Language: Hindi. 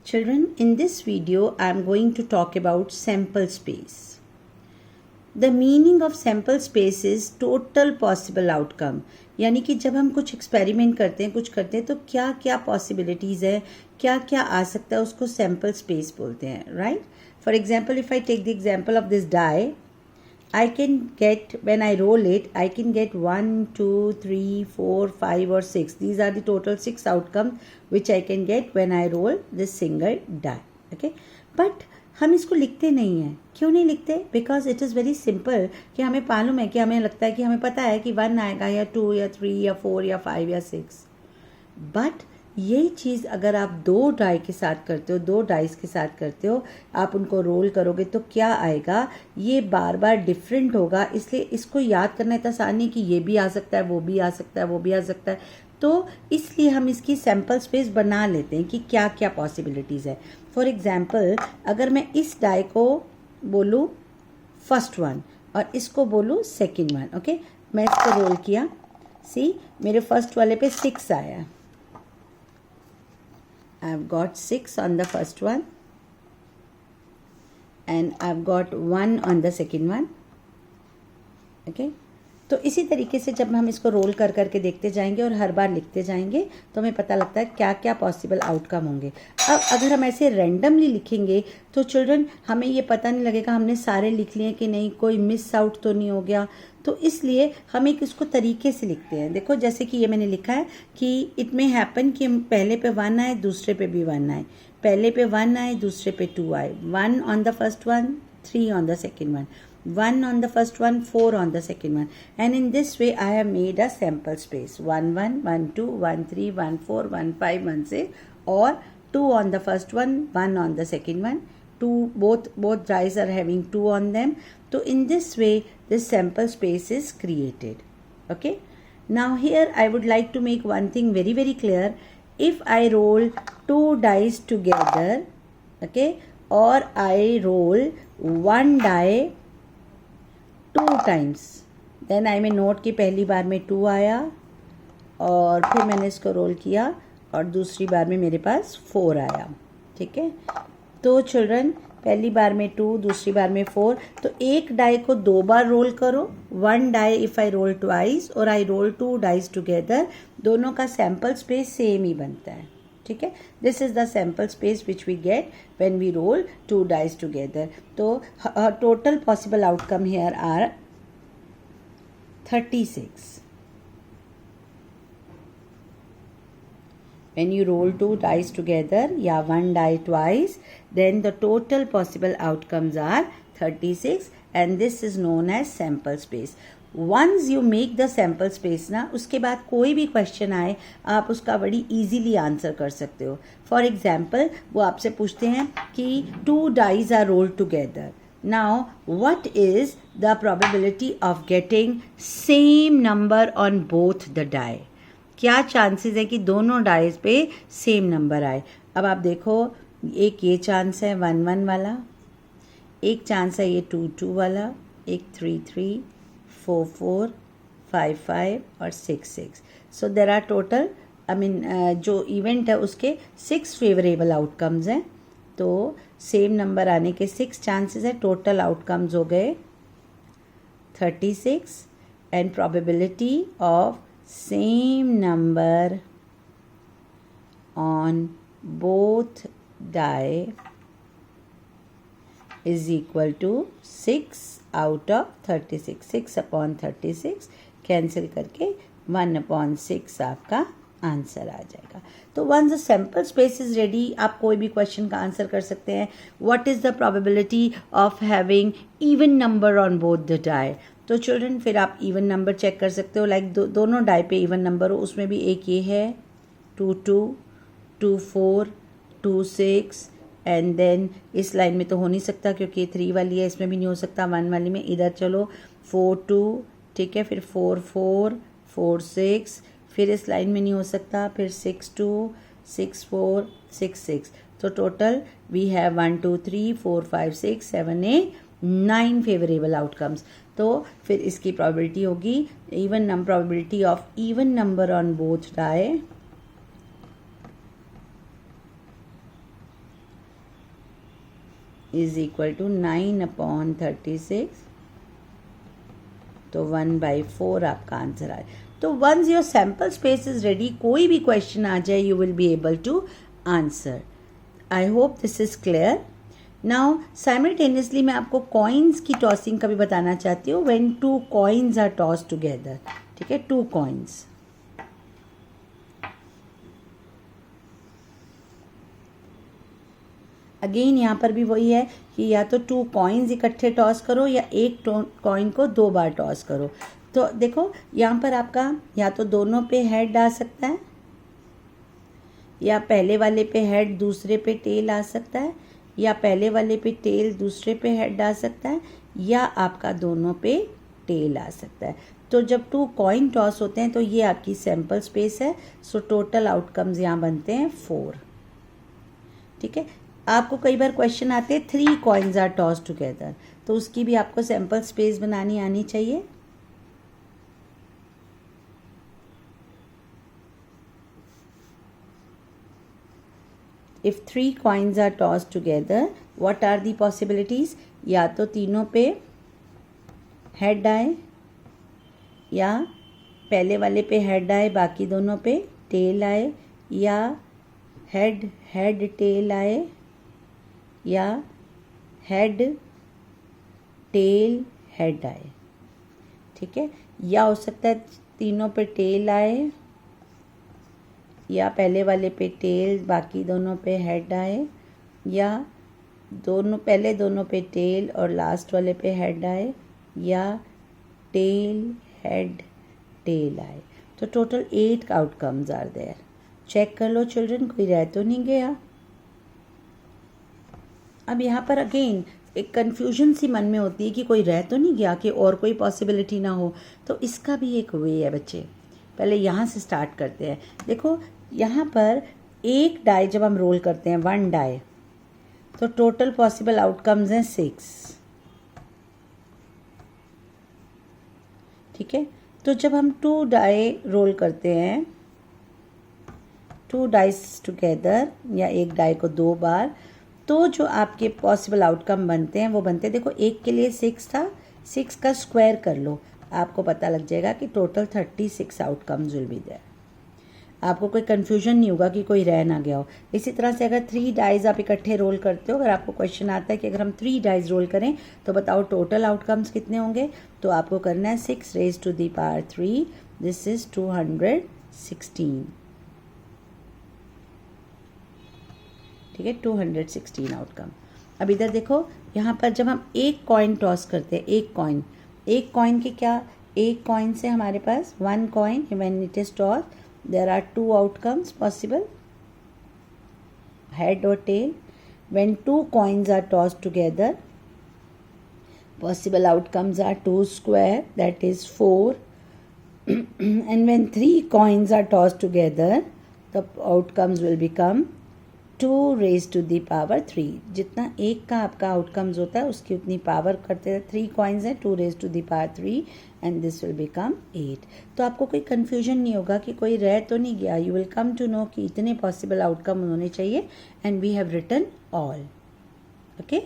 Children, in this video, I am going to talk about sample space. The meaning of sample space is total possible outcome. यानी कि जब हम कुछ एक्सपेरिमेंट करते हैं, कुछ करते हैं, तो क्या क्या पॉसिबिलिटीज़ है, क्या क्या आ सकता है, उसको सैम्पल स्पेस बोलते हैं, right? For example, if I take the example of this die, I can get, when I roll it, I can get 1, 2, 3, 4, 5 or 6. These are the total 6 outcomes which I can get when I roll this single die. Okay? But हम इसको लिखते नहीं हैं. क्यों नहीं लिखते? Because it is very simple कि हमें मालूम है कि हमें लगता है कि हमें पता है कि 1 आएगा या 2 या 3 या 4 या 5 या 6. But यही चीज़ अगर आप दो डाई के साथ करते हो, दो डाइस के साथ करते हो, आप उनको रोल करोगे तो क्या आएगा, ये बार बार डिफरेंट होगा. इसलिए इसको याद करना इतना आसान नहीं कि ये भी आ सकता है, वो भी आ सकता है, वो भी आ सकता है. तो इसलिए हम इसकी सैम्पल स्पेस बना लेते हैं कि क्या क्या पॉसिबिलिटीज़ है. फॉर एग्जाम्पल, अगर मैं इस डाई को बोलूँ फर्स्ट वन और इसको बोलूँ सेकेंड वन, ओके, मैं इसको रोल किया, सी मेरे फर्स्ट वाले पे 6 आया. I've got 6 on the first one and I've got 1 on the second one. Okay? तो इसी तरीके से जब हम इसको रोल कर करके देखते जाएंगे और हर बार लिखते जाएंगे तो हमें पता लगता है क्या क्या पॉसिबल आउटकम होंगे. अब अगर हम ऐसे रैंडमली लिखेंगे तो चिल्ड्रन हमें ये पता नहीं लगेगा हमने सारे लिख लिए कि नहीं, कोई मिस आउट तो नहीं हो गया. तो इसलिए हम एक इसको तरीके से लिखते हैं. देखो जैसे कि ये मैंने लिखा है कि इट मे हैपन कि पहले पे 1 आए, दूसरे पे भी 1 आए, पहले पे 1 आए, दूसरे पे 2 आए, 1 on the first one, 3 on the second one, 1 on the first one, 4 on the second one, and in this way I have made a sample space. 1 1 1 2 1 3 1 4 1 5 1 6, or 2 on the first one, 1 on the second one, 2 both dice are having 2 on them. So in this way this sample space is created. Okay, now here I would like to make one thing very very clear. If I roll 2 dice together, okay, or I roll 1 die 2 times, then I may note कि पहली बार में 2 आया और फिर मैंने इसको रोल किया और दूसरी बार में मेरे पास 4 आया. ठीक है, तो चिल्ड्रन पहली बार में 2, दूसरी बार में 4, तो एक डाई को 2 बार रोल करो. 1 die if I roll twice और आई रोल 2 डाइज टुगेदर, दोनों का सैम्पल स्पेस सेम ही बनता है. ठीक है, this is the sample space which we get when we roll 2 dice together. तो total possible outcome here are 36. When you roll 2 dice together, yeah, 1 die twice, then the total possible outcomes are 36, and this is known as sample space. Once you make the sample space ना, उसके बाद कोई भी क्वेश्चन आए आप उसका बड़ी इजीली आंसर कर सकते हो. फॉर एग्जाम्पल, वो आपसे पूछते हैं कि 2 dice are rolled together. Now, what is the probability of getting same number on both the die? क्या चांसेस है कि दोनों डाइस पे सेम नंबर आए. अब आप देखो, एक ये चांस है 1 1 वाला, एक चांस है ये 2 2 वाला, एक 3 3, 4 4, 5 5 और 6 6. सो देर आर टोटल, जो इवेंट है उसके 6 फेवरेबल आउटकम्स हैं. तो सेम नंबर आने के 6 चांसेस है. टोटल आउटकम्स हो गए 36, and probability of same number on both die is equal to 6 out of 36. 6 upon 36 cancel करके 1 upon 6 आपका आंसर आ जाएगा. तो once the sample space is ready, आप कोई भी क्वेश्चन का आंसर कर सकते हैं. What is the probability of having even number on both the die. तो चिल्ड्रन फिर आप इवन नंबर चेक कर सकते हो. लाइक दोनों डाई पे इवन नंबर हो, उसमें भी एक ये है 2 2, 2 4, 2 6, एंड देन इस लाइन में तो हो नहीं सकता क्योंकि 3 वाली है, इसमें भी नहीं हो सकता. 1 वाली में इधर चलो 4 2, ठीक है, फिर 4 4, 4 6, फिर इस लाइन में नहीं हो सकता, फिर 6 2, 6 4, 6 6. तो total we have 1 2 3 4 5 6 7 8 9 favourable outcomes. तो फिर इसकी प्रोबेबिलिटी होगी probability of even number on both die is equal to 9/36, तो 1/4 आपका आंसर आए। तो once your sample space is ready, कोई भी क्वेश्चन आ जाए you will be able to answer. I hope this is clear. Now simultaneously मैं आपको कॉइन्स की टॉसिंग का भी बताना चाहती हूँ। When 2 coins are toss together, ठीक है, 2 कॉइन्स, अगेन यहाँ पर भी वही है कि या तो 2 कॉइन्स इकट्ठे टॉस करो या एक कॉइन को 2 बार टॉस करो। तो देखो यहाँ पर आपका या तो दोनों पे हेड आ सकता है, या पहले वाले पे हेड दूसरे पे टेल आ सकता है, या पहले वाले पे टेल दूसरे पे हेड आ सकता है, या आपका दोनों पे टेल आ सकता है। तो जब 2 कॉइन टॉस होते हैं तो ये आपकी सैम्पल स्पेस है। सो टोटल आउटकम्स यहाँ बनते हैं 4, ठीक है। आपको कई बार क्वेश्चन आते हैं 3 कॉइन्स आर टॉस टुगेदर, तो उसकी भी आपको सैम्पल स्पेस बनानी आनी चाहिए। If 3 coins are tossed together, what are the possibilities? या तो तीनों पे हेड आए, या पहले वाले पे हेड आए बाकी दोनों पे टेल आए, या हेड हेड टेल आए, या हेड टेल हेड आए, ठीक है। या हो सकता है तीनों पे टेल आए, या पहले वाले पे टेल बाकी दोनों पे हेड आए, या पहले दोनों पे टेल और लास्ट वाले पे हेड आए, या टेल हेड टेल आए। तो total 8 outcomes are there. Check कर लो चिल्ड्रन, कोई रह तो नहीं गया। अब यहाँ पर अगेन एक कन्फ्यूजन सी मन में होती है कि कोई रह तो नहीं गया, कि और कोई पॉसिबिलिटी ना हो। तो इसका भी एक वे है बच्चे। पहले यहाँ से स्टार्ट करते हैं। देखो यहाँ पर एक डाई जब हम रोल करते हैं, 1 डाई, तो टोटल पॉसिबल आउटकम्स हैं 6, ठीक है। तो जब हम 2 डाई रोल करते हैं, 2 डाइस टुगेदर, या एक डाई को 2 बार, तो जो आपके पॉसिबल आउटकम बनते हैं वो बनते हैं, देखो एक के लिए 6 था, 6 का स्क्वायर कर लो, आपको पता लग जाएगा कि total 36 outcomes will be there. आपको कोई कन्फ्यूजन नहीं होगा कि कोई रह ना गया हो। इसी तरह से अगर 3 डाइज आप इकट्ठे रोल करते हो, अगर आपको क्वेश्चन आता है कि अगर हम 3 डाइज रोल करें तो बताओ टोटल आउटकम्स कितने होंगे, तो आपको करना है 6 raised to the power 3, this is 216, ठीक है, 216 आउटकम। अब इधर देखो, यहाँ पर जब हम एक कॉइन टॉस करते हैं, एक कॉइन के क्या, एक कॉइन से हमारे पास 1 coin when it is toss, there are 2 outcomes possible, head or tail. When 2 coins are tossed together, possible outcomes are 2 square, that is 4. And when 3 coins are tossed together, the outcomes will become 2 raised to the power 3. जितना एक का आपका आउटकम्स होता है उसकी उतनी पावर करते हैं। 3 कॉइन्स हैं, 2 raised to the power 3, and this will become 8. तो आपको कोई कन्फ्यूजन नहीं होगा कि कोई रह तो नहीं गया। You will come to know कि इतने पॉसिबल आउटकम होने चाहिए, and we have written all. Okay.